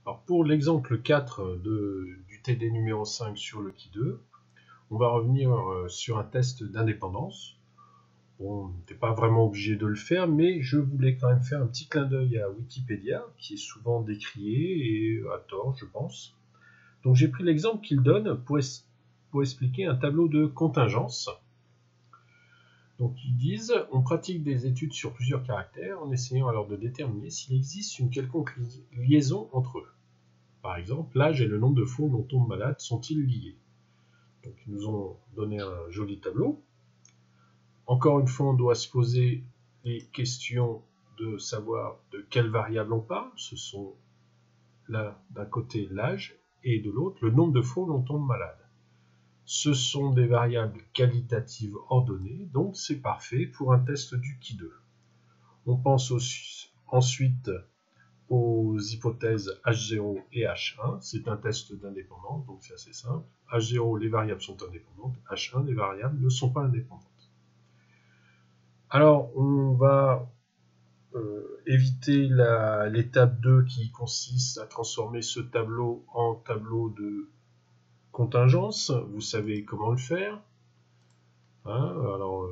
Alors pour l'exemple 4 du TD numéro 5 sur le qui 2, on va revenir sur un test d'indépendance. Bon, on n'était pas vraiment obligé de le faire, mais je voulais quand même faire un petit clin d'œil à Wikipédia, qui est souvent décrié, et à tort, je pense. Donc j'ai pris l'exemple qu'il donne pour expliquer un tableau de contingence. Donc ils disent, on pratique des études sur plusieurs caractères, en essayant alors de déterminer s'il existe une quelconque liaison entre eux. Par exemple, l'âge et le nombre de fois où l'on tombe malade sont-ils liés? Donc ils nous ont donné un joli tableau. Encore une fois, on doit se poser les questions de savoir de quelles variables on parle. Ce sont là d'un côté l'âge et de l'autre le nombre de fois où l'on tombe malade. Ce sont des variables qualitatives ordonnées, donc c'est parfait pour un test du qui 2. On pense ensuite aux hypothèses H0 et H1. C'est un test d'indépendance, donc c'est assez simple. H0, les variables sont indépendantes. H1, les variables ne sont pas indépendantes. Alors, on va éviter l'étape 2 qui consiste à transformer ce tableau en tableau de contingence. Vous savez comment le faire. Hein, alors,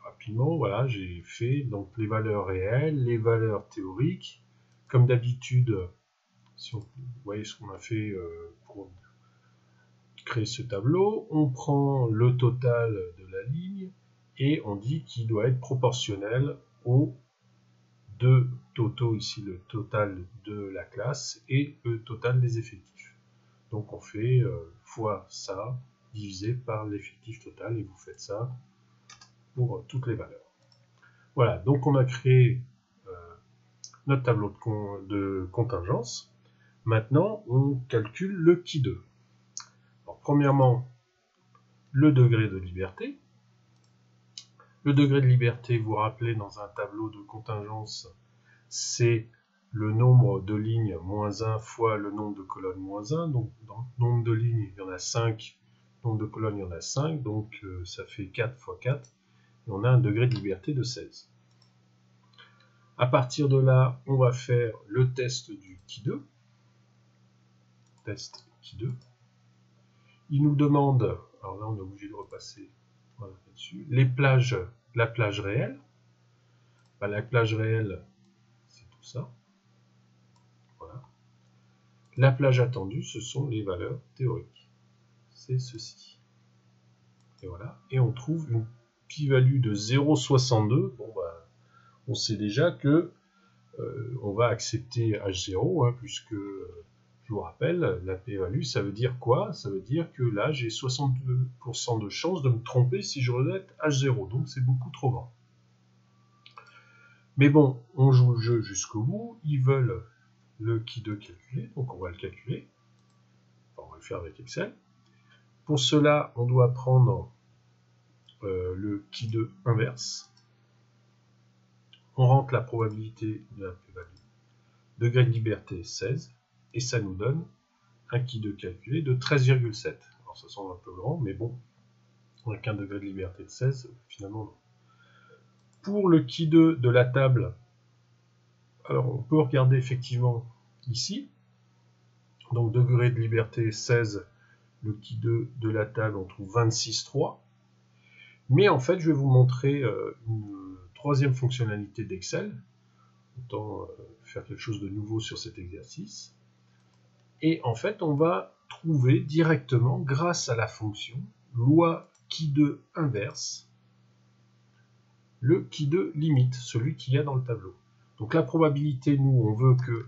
rapidement, voilà, j'ai fait donc les valeurs réelles, les valeurs théoriques. Comme d'habitude, si vous voyez ce qu'on a fait pour créer ce tableau, on prend le total de la ligne et on dit qu'il doit être proportionnel aux deux totaux, ici le total de la classe et le total des effectifs. Donc on fait fois ça divisé par l'effectif total et vous faites ça pour toutes les valeurs. Voilà, donc on a créé notre tableau de contingence. Maintenant, on calcule le qui 2. Alors, premièrement, le degré de liberté. Le degré de liberté, vous vous rappelez, dans un tableau de contingence, c'est le nombre de lignes moins 1 fois le nombre de colonnes moins 1. Donc, dans le nombre de lignes, il y en a 5. Le nombre de colonnes, il y en a 5. Donc, ça fait 4 fois 4. Et on a un degré de liberté de 16. À partir de là, on va faire le test du qui 2. Test qui 2. Il nous demande, alors là on est obligé de repasser voilà, là-dessus, la plage réelle. Ben, la plage réelle, c'est tout ça. Voilà. La plage attendue, ce sont les valeurs théoriques. C'est ceci. Et voilà. Et on trouve une p-value de 0,62. Bon, ben, on sait déjà que on va accepter H0, hein, puisque... Je vous rappelle, la p-value, ça veut dire quoi? Ça veut dire que là, j'ai 62% de chance de me tromper si je rejette H0, donc c'est beaucoup trop grand. Mais bon, on joue le jeu jusqu'au bout, ils veulent le qui 2 calculé, donc on va le calculer. Enfin, on va le faire avec Excel. Pour cela, on doit prendre le qui 2 inverse. On rentre la probabilité de la p-value. Degré de liberté 16, et ça nous donne un qui 2 calculé de 13,7. Alors ça semble un peu grand, mais bon, avec un degré de liberté de 16, finalement non. Pour le qui 2 de la table, alors on peut regarder effectivement ici, donc degré de liberté 16, le qui 2 de la table, on trouve 26,3. Mais en fait, je vais vous montrer une troisième fonctionnalité d'Excel. Autant faire quelque chose de nouveau sur cet exercice. Et en fait, on va trouver directement, grâce à la fonction loi qui 2 inverse, le qui 2 limite, celui qu'il y a dans le tableau. Donc la probabilité, nous, on veut que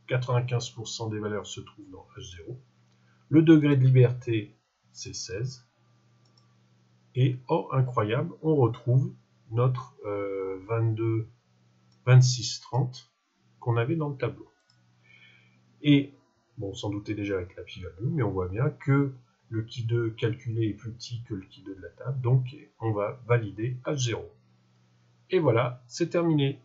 95% des valeurs se trouvent dans H0. Le degré de liberté, c'est 16. Et, oh, incroyable, on retrouve notre 26,30 qu'on avait dans le tableau. Et, bon, on s'en doutait déjà avec la p-value, mais on voit bien que le qui 2 calculé est plus petit que le qui 2 de la table, donc on va valider H0. Et voilà, c'est terminé.